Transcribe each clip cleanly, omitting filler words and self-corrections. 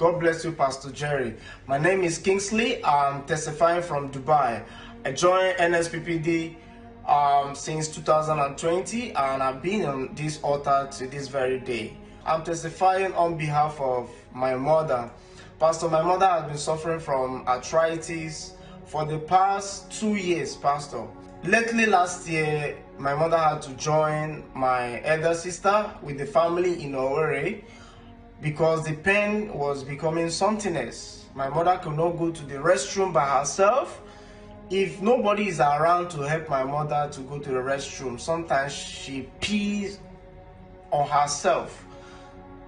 God bless you, Pastor Jerry. My name is Kingsley. I'm testifying from Dubai. I joined NSPPD since 2020, and I've been on this altar to this very day. I'm testifying on behalf of my mother. Pastor, my mother has been suffering from arthritis for the past 2 years, Pastor. Lately, last year, my mother had to join my elder sister with the family in Owerri because the pain was becoming something else. My mother could not go to the restroom by herself. If nobody is around to help my mother to go to the restroom, sometimes she pees on herself.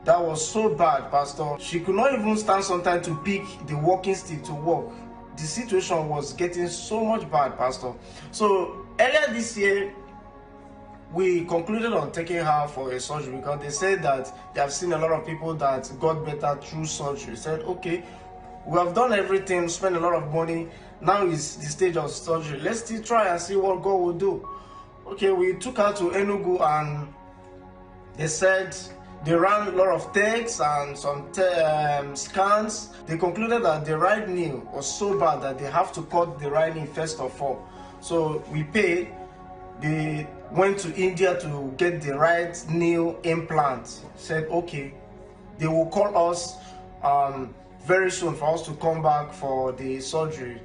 That was so bad, Pastor. She could not even stand sometimes to pick the walking stick to walk. The situation was getting so much bad, Pastor. So earlier this year, we concluded on taking her for a surgery because they said that they have seen a lot of people that got better through surgery. Said, okay, we have done everything, spent a lot of money. Now is the stage of surgery. Let's still try and see what God will do. Okay, we took her to Enugu and they said they ran a lot of tests and some scans. They concluded that the right knee was so bad that they have to cut the right knee first of all. So we paid. They went to India to get the right knee implant. Said, okay, they will call us very soon for us to come back for the surgery.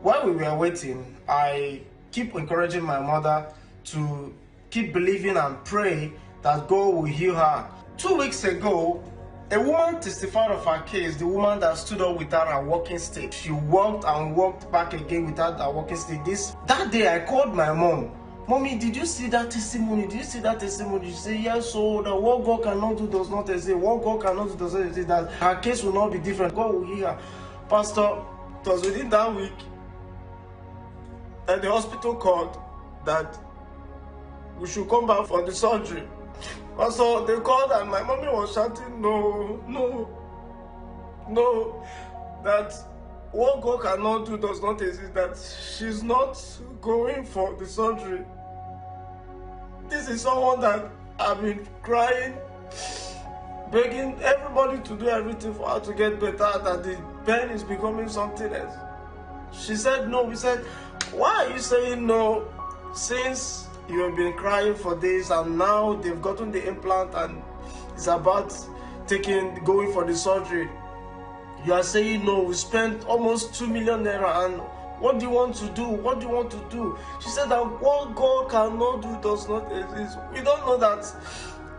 While we were waiting, I keep encouraging my mother to keep believing and pray that God will heal her. 2 weeks ago, a woman testified of her case, the woman that stood up without her walking stick. She walked and walked back again without her walking stick. That day I called my mom. Mommy, did you see that testimony? Did you see that testimony? She said, yes, so that what God cannot do does not exist. What God cannot do does not exist. That her case will not be different. God will heal her. Pastor, it was within that week that the hospital called that we should come back for the surgery. Also, they called and my mommy was shouting, no, that what God cannot do does not exist, that she's not going for the surgery. This is someone that I've been crying, begging everybody to do everything for her to get better, that the pain is becoming something else. She said no. We said, why are you saying no since you have been crying for this and now they've gotten the implant and it's about going for the surgery? You are saying no. We spent almost 2 million naira and what do you want to do? What do you want to do? She said that what God cannot do does not exist. We don't know that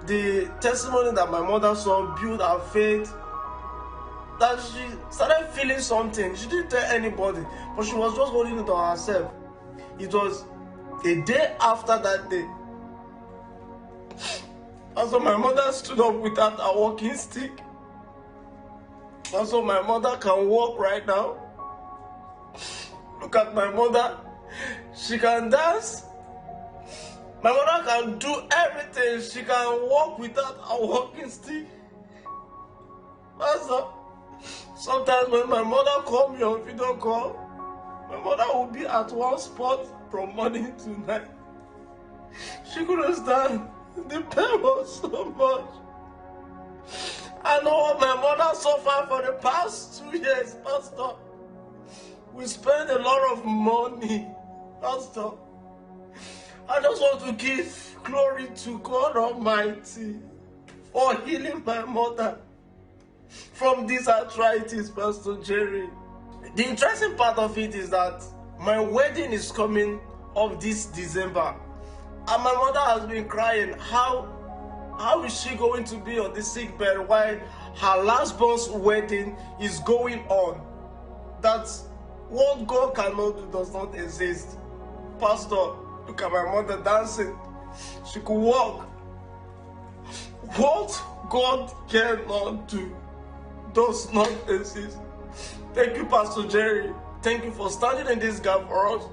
the testimony that my mother saw built her faith, that she started feeling something. She didn't tell anybody, but she was just holding it to herself. It was a day after that day. And so my mother stood up without a walking stick. And so my mother can walk right now. Look at my mother. She can dance. My mother can do everything. She can walk without a walking stick. Also, sometimes when my mother calls me on video call, my mother will be at one spot from morning to night. She couldn't stand. The pain was so much. I know what my mother suffered for the past 2 years, Pastor. We spent a lot of money, Pastor. I just want to give glory to God Almighty for healing my mother from this arthritis, Pastor Jerry. The interesting part of it is that my wedding is coming up this December. And my mother has been crying, how is she going to be on the sick bed while her last born's wedding is going on? That what God cannot do does not exist. Pastor, look at my mother dancing. She could walk. What God cannot do does not exist. Thank you, Pastor Jerry. Thank you for standing in this gap for us.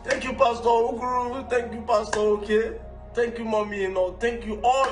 Thank you, Pastor Oguru. Thank you, Pastor Oke. Thank you, Mommy. Thank you all.